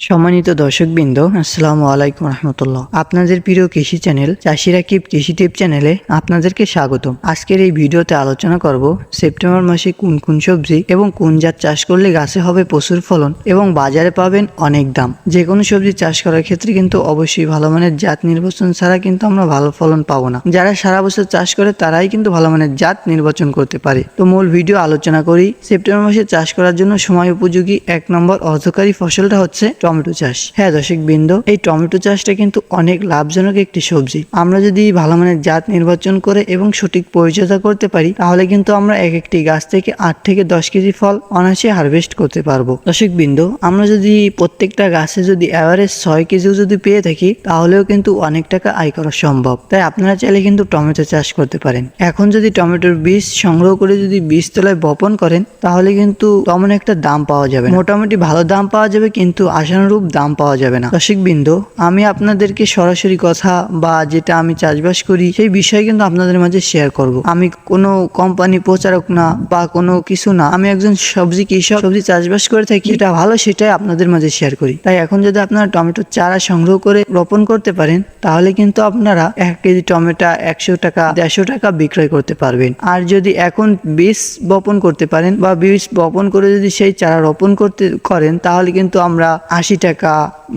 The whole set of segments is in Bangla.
সম্মানিত দর্শকবৃন্দ, আসসালামু আলাইকুম রহমতুল্লাহ। আপনাদের প্রিয় কৃষি চ্যানেল চাষি রাকিব কৃষি টিপ চ্যানেলে আপনাদেরকে স্বাগতম। আজকের এই ভিডিওতে আলোচনা করব সেপ্টেম্বর মাসে কোন কোন সবজি এবং কোন জাত চাষ করলে গাছে হবে প্রচুর ফলন এবং বাজারে পাবেন অনেক দাম। যে কোনো সবজি চাষ করার ক্ষেত্রে কিন্তু অবশ্যই ভালো মানের জাত নির্বাচন ছাড়া কিন্তু আমরা ভালো ফলন পাবো না। যারা সারা বছর চাষ করে তারাই কিন্তু ভালো মানের জাত নির্বাচন করতে পারে। তো মূল ভিডিও আলোচনা করি। সেপ্টেম্বর মাসে চাষ করার জন্য সময় উপযোগী 1 নম্বর অর্থকারী ফসলটা হচ্ছে টমেটো চাষ। হ্যাঁ দর্শকবৃন্দ, এই টমেটো চাষটা কিন্তু অনেক লাভজনক একটি সবজি। আমরা যদি ভালো মানের জাত নির্বাচন করে এবং সঠিক পরিচর্যা করতে পারি তাহলে কিন্তু আমরা একটি গাছ থেকে 8 থেকে 10 কেজি ফল অনায়াসে হারভেস্ট করতে পারবো। দর্শকবৃন্দ, আমরা যদি প্রত্যেকটা গাছে যদি এভারেজ 6 কেজিও যদি পেয়ে থাকি তাহলেও কিন্তু অনেক টাকা আয় করা সম্ভব। তাই আপনারা চাইলে কিন্তু টমেটো চাষ করতে পারেন। এখন যদি টমেটোর বীজ সংগ্রহ করে যদি বীজতলায় বপন করেন তাহলে কিন্তু তেমন একটা দাম পাওয়া যাবে না। মোটামুটি ভালো দাম পাওয়া যাবে কিন্তু আশানুরূপ দাম পাওয়া যাবে না। দর্শকবৃন্দ, আমি আপনাদেরকে সরাসরি কথা বা যেটা আমি চাষবাস করি সেই বিষয়ে কিন্তু আপনাদের মাঝে শেয়ার করব। আমি কোনো কোম্পানি প্রচারক না বা কোনো কিছু না, আমি একজন সবজি কৃষক, সবজি চাষবাস করে থাকি। যেটা ভালো সেটাই আপনাদের মাঝে শেয়ার করি। তাই এখন যদি আপনারা টমেটোর চারা সংগ্রহ করে রোপণ করতে পারেন তাহলে কিন্তু আপনারা 1 কেজি টমেটো 100 টাকা 150 টাকা বিক্রয় করতে পারবেন। আর যদি এখন বীজ বপন করতে পারেন বা বীজ বপন করে যদি সেই চারা রোপণ করেন তাহলে কিন্তু আমরা 80 টাকা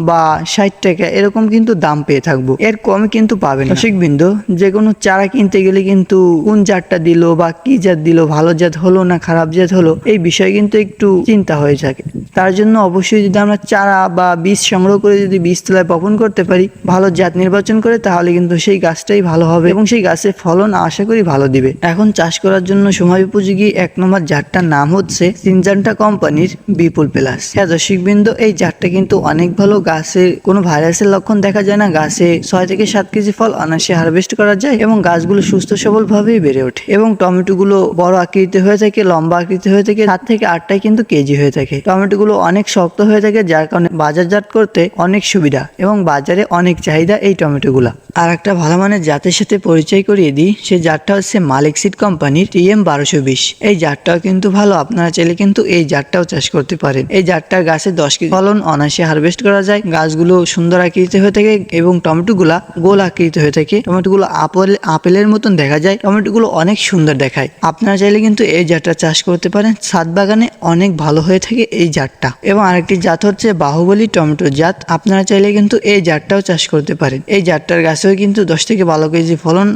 বা 60 টাকা এরকম কিন্তু দাম পেয়ে থাকবো। এর কমে কিন্তু পাবেন না। দর্শকবৃন্দ, যে কোনো চারা কিনতে গেলে কিন্তু কোন জাতটা দিল বা কি জাত দিল, ভালো জাত হলো না খারাপ জাত হলো, এই বিষয়ে কিন্তু একটু চিন্তা হয়ে থাকে। তার জন্য অবশ্যই যদি আমরা চারা বা বীজ সংগ্রহ করে যদি বীজতলায় বপন করতে পারি ভালো জাত নির্বাচন করে তাহলে কিন্তু সেই গাছটাই ভালো হবে এবং সেই গাছের ফলন আশা করি ভালো দিবে। এখন চাষ করার জন্য সময় উপযোগী 1 নম্বর জাতটার নাম হচ্ছে সিনজান্টা কোম্পানির বিপুল প্লাস। হ্যাঁ দর্শকবৃন্দ, এই জাতটা কিন্তু অনেক ভালো। গাছে কোনো ভাইরাসের লক্ষণ দেখা যায় না। গাছে 6 থেকে 7 কেজি ফল অনায়াসে হারভেস্ট করা যায় এবং গাছগুলো সুস্থ সবল ভাবেই বেড়ে ওঠে এবং টমেটো গুলো বড় আকৃতি হয়ে থাকে, লম্বা আকৃতি হয়ে থাকে, 7 থেকে 8টাই কিন্তু কেজি হয়ে থাকে। টমেটো গুলো অনেক শক্ত হয়ে থাকে যার কারণে বাজারজাত করতে অনেক সুবিধা এবং বাজারে অনেক চাহিদা এই টমেটো গুলা। আর একটা ভালো মানের জাতের সাথে পরিচয় করিয়ে দিই, সেই জাতটা হচ্ছে মালিক সিড কোম্পানির TM 1220। এই জাতটাও কিন্তু ভালো। আপনারা চাইলে কিন্তু এই জাতটাও চাষ করতে পারেন। এই জাতটার গাছে 10 কেজি ফলন অনায়াসে হারভেস্ট করা যায়। গাছগুলো সুন্দর আকৃতি হয়ে থাকে এবং টমেটো গুলা গোল আকৃতি হয়ে থাকে। টমেটো গুলো আপেলের মতন দেখা যায়। টমেটো গুলো অনেক সুন্দর দেখায়। আপনারা চাইলে কিন্তু এই জাতটা চাষ করতে পারেন। ছাদ বাগানে অনেক ভালো হয়ে থাকে এই জাতটা। এবং আরেকটি জাত হচ্ছে বাহুবলী টমেটো জাত। আপনারা চাইলে কিন্তু এই জাতটাও চাষ করতে পারেন। এই জাতটার গাছেও কিন্তু 10 থেকে 12 কেজি ফলন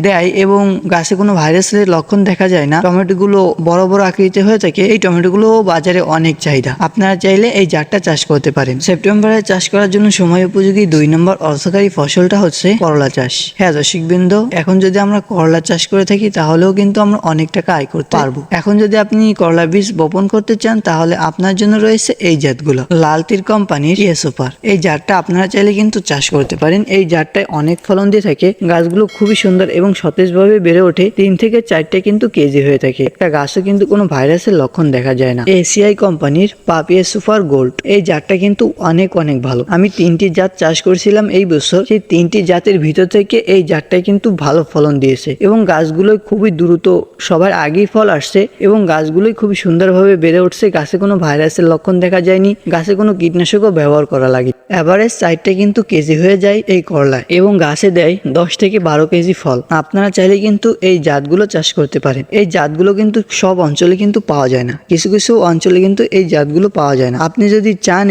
দেয় এবং গাছে কোনো ভাইরাসের লক্ষণ দেখা যায় না। টমেটো গুলো বড় বড় আকৃতি হয়ে থাকে। এই টমেটো গুলো বাজারে অনেক চাহিদা। আপনারা চাইলে এই জাতটা চাষ করতে পারেন। সেপ্টেম্বরে চাষ করার জন্য সময় উপযোগী 2 নম্বর অর্থকারী ফসলটা হচ্ছে করলা চাষ। হ্যাঁ দর্শকবৃন্দ, এখন যদি আমরা করলা চাষ করে থাকি তাহলেও কিন্তু আমরা অনেক টাকা আয় করতে পারবো। এখন যদি আপনি করলা বীজ বপন করতে চান তাহলে আপনার জন্য রয়েছে এই জাতগুলো। লাল তীর কোম্পানির সুপার। এই জাতটা আপনারা চাইলে কিন্তু চাষ করতে পারেন। এই জাতটায় অনেক ফলন দিয়ে থাকে। গাছগুলো খুবই সুন্দর এবং সতেজভাবে বেড়ে ওঠে। 3 থেকে 4টে কিন্তু কেজি হয়ে থাকে। একটা গাছও কিন্তু কোনো ভাইরাসের লক্ষণ দেখা যায় না। ACI কোম্পানির পাপিয়া সুপার গোল্ড। এই জাতটা কিন্তু অনেক ভালো। আমি 3টি জাত চাষ করেছিলাম এই বছর। সেই 3টি জাতের ভিতর থেকে এই জাতটাই কিন্তু ভালো ফলন দিয়েছে এবং গাছগুলোই খুবই দ্রুত সবার আগেই ফল আসছে এবং গাছগুলোই খুবই সুন্দরভাবে বেড়ে উঠছে। গাছে কোনো ভাইরাসের লক্ষণ দেখা যায়নি। গাছে কোনো কীটনাশকও ব্যবহার করা লাগে। এভারেজ 4টে কিন্তু কেজি হয়ে যায় এই করলায় এবং গাছে দেয় 10 থেকে 12 কেজি ফল। আপনারা চাইলে কিন্তু এই জাতগুলো চাষ করতে পারেন। এই জাতগুলো কিন্তু সব অঞ্চলে কিন্তু পাওয়া যায় না। কিছু কিছু অঞ্চলে কিন্তু এই জাতগুলো পাওয়া যায় না। আপনি যদি চান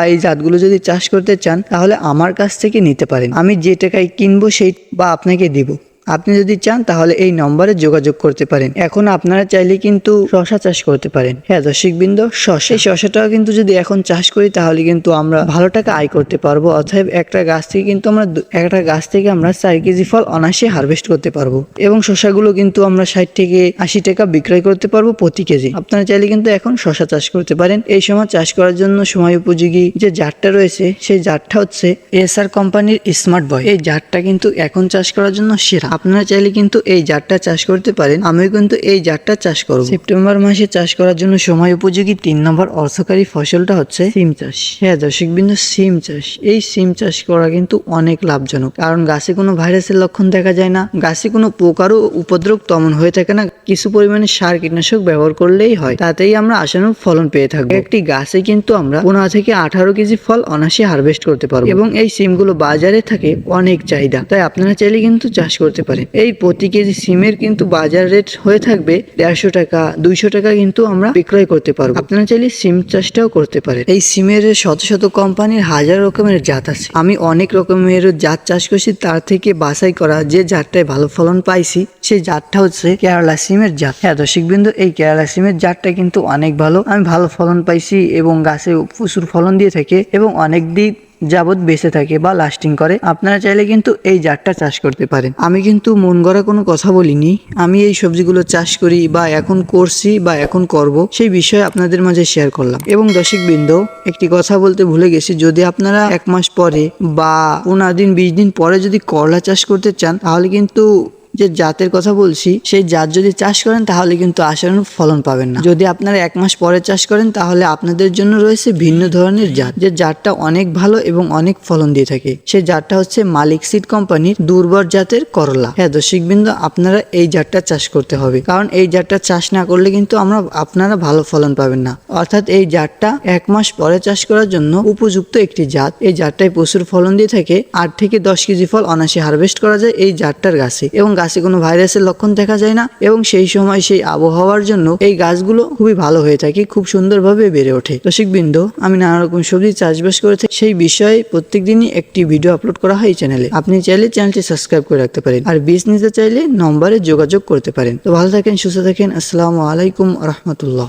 এই জাতগুলো যদি চাষ করতে চান তাহলে আমার কাছ থেকে নিতে পারেন। আমি যে টাকায় কিনবো সেই বা আপনাকে দিব। আপনি যদি চান তাহলে এই নম্বরে যোগাযোগ করতে পারেন। এখন আপনারা চাইলে কিন্তু শশা চাষ করতে পারেন। হ্যাঁ দর্শকবৃন্দ, এই শশাটাও কিন্তু যদি এখন চাষ করি তাহলে কিন্তু আমরা ভালো টাকা আয় করতে পারবো। অতএব একটা গাছ থেকে আমরা 4 কেজি ফল অনায়াসে হারভেস্ট করতে পারবো এবং শশাগুলো কিন্তু আমরা 60 থেকে 80 টাকা বিক্রয় করতে পারবো প্রতি কেজি। আপনারা চাইলে কিন্তু এখন শশা চাষ করতে পারেন। এই সময় চাষ করার জন্য সময় উপযোগী যে জাতটা রয়েছে সেই জাতটা হচ্ছে SR কোম্পানির স্মার্ট বয়। এই জাতটা কিন্তু এখন চাষ করার জন্য সেরা। আপনারা চাইলে কিন্তু এই জাতটা চাষ করতে পারেন। আমিও কিন্তু এই জাতটা চাষ করব। সেপ্টেম্বর মাসে চাষ করার জন্য সময় উপযোগী 3 নম্বর অর্থকারী ফসলটা হচ্ছে সিম চাষ। হ্যাঁ দর্শকবৃন্দ, সিম চাষ। এই সিম চাষ করা কিন্তু অনেক লাভজনক, কারণ গাছে কোনো ভাইরাসের লক্ষণ দেখা যায় না, গাছে কোনো পোকারও উপদ্রব তেমন হয়ে থাকে না। কিছু পরিমাণে সার কীটনাশক ব্যবহার করলেই হয়, তাতেই আমরা আশানুরূপ ফলন পেয়ে থাকবো। একটি গাছে কিন্তু আমরা 15 থেকে 18 কেজি ফল অনায়াসে হারভেস্ট করতে পারবো এবং এই সিমগুলো বাজারে থাকে অনেক চাহিদা, তাই আপনারা চাইলে কিন্তু চাষ করতে পারেন। এই প্রতি কেজি সিমের কিন্তু বাজার রেট হয়ে থাকবে 150 টাকা, 200 টাকা কিন্তু আমরা বিক্রয় করতে পারবো। আপনারা চাইলে সিম চাষটাও করতে পারেন। এই সিমের শত শত কোম্পানির হাজার রকমের জাত আছে। আমি অনেক রকমের জাত চাষ করছি, তার থেকে বাছাই করা যে জাতটায় ভালো ফলন পাইছি সেই জাতটা হচ্ছে কেরালা সিমের জাত। হ্যাঁ দর্শকবৃন্দ, এই কেরালা সিমের জাতটা কিন্তু অনেক ভালো। আমি ভালো ফলন পাইছি এবং গাছে প্রচুর ফলন দিয়ে থাকে এবং অনেক দিন যাবত বেঁচে থাকে বা লাস্টিং করে। আপনারা চাইলে কিন্তু এই জাতটা চাষ করতে পারেন। আমি কিন্তু মন গড়া কোনো কথা বলিনি। আমি এই সবজিগুলো চাষ করি বা এখন করছি বা এখন করব, সেই বিষয়ে আপনাদের মাঝে শেয়ার করলাম। এবং দর্শকবৃন্দ, একটি কথা বলতে ভুলে গেছি, যদি আপনারা 1 মাস পরে বা 15 দিন 20 দিন পরে যদি করলা চাষ করতে চান, তাহলে কিন্তু যে জাতের কথা বলছি সেই জাত যদি চাষ করেন তাহলে কিন্তু আশানুরূপ ফলন পাবেন না। যদি আপনারা 1 মাস পরে চাষ করেন তাহলে আপনাদের জন্য রয়েছে ভিন্ন ধরনের জাত, যে জাতটা অনেক ভালো এবং অনেক ফলন দিয়ে থাকে। সেই জাতটা হচ্ছে মালিক সিড কোম্পানির দুর্বর জাতের করলা। হ্যাঁ দর্শকবৃন্দ, আপনারা এই জাতটা চাষ করতে হবে, কারণ এই জাতটা চাষ না করলে কিন্তু আপনারা ভালো ফলন পাবেন না। অর্থাৎ এই জাতটা 1 মাস পরে চাষ করার জন্য উপযুক্ত একটি জাত। এই জাতটায় প্রচুর ফলন দিয়ে থাকে। 8 থেকে 10 কেজি ফল অনায়াসে হারভেস্ট করা যায় এই জাতটার গাছে, এবং গাছে কোনো ভাইরাসের লক্ষণ দেখা যায় না। এবং সেই সময় সেই আবহাওয়ার জন্য এই গাছগুলো খুবই ভালো হয়ে থাকে, খুব সুন্দরভাবে বেড়ে ওঠে। দর্শকবৃন্দ, আমি নানা রকম সবজি চাষবাস করে থাকি, সেই বিষয়ে প্রত্যেকদিনই একটি ভিডিও আপলোড করা হয় এই চ্যানেলে। আপনি চাইলে চ্যানেলটি সাবস্ক্রাইব করে রাখতে পারেন, আর বীজ নিতে চাইলে নম্বরে যোগাযোগ করতে পারেন। তো ভালো থাকেন, সুস্থ থাকেন। আসসালামু আলাইকুম রহমতুল্লাহ।